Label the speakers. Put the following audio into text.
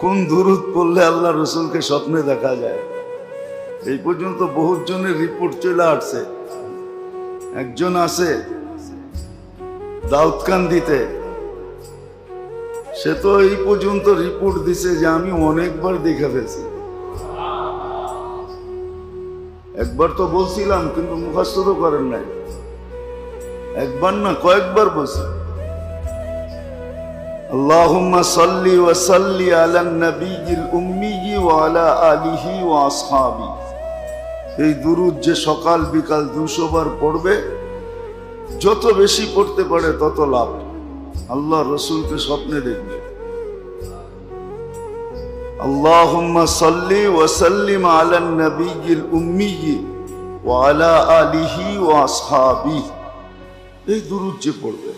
Speaker 1: কোন দুরূদ পড়লে আল্লাহ রসুলকে স্বপ্নে দেখা যায়। এই পর্যন্ত বহুত জনের রিপোর্ট চলে আসছে। একজন আছে দাউদকান্দিতে, সে তো এই পর্যন্ত রিপোর্ট দিছে যে আমি অনেকবার দেখে ফেলছি। একবার তো বলছিলাম কিন্তু মুখস্থ তো করেন নাই। একবার না কয়েকবার বলছি, আল্লাহুম্মা সাল্লি ওয়া সাল্লি আলান নবিয়্যিল উম্মি ওয়া আলা আলিহি ওয়া আসহাবি। এই দুরূদ যে সকাল বিকাল 200 বার পড়বে, যত বেশি পড়তে পারে তত লাভ। আল্লাহ রসুলকে স্বপ্নে দেখবে। আল্লাহুম্মা সাল্লি ওয়া সাল্লিম আলান নবিয়্যিল উম্মি ওয়া আলা আলিহি ওয়া আসহাবি। এই দুরূদ যে পড়বে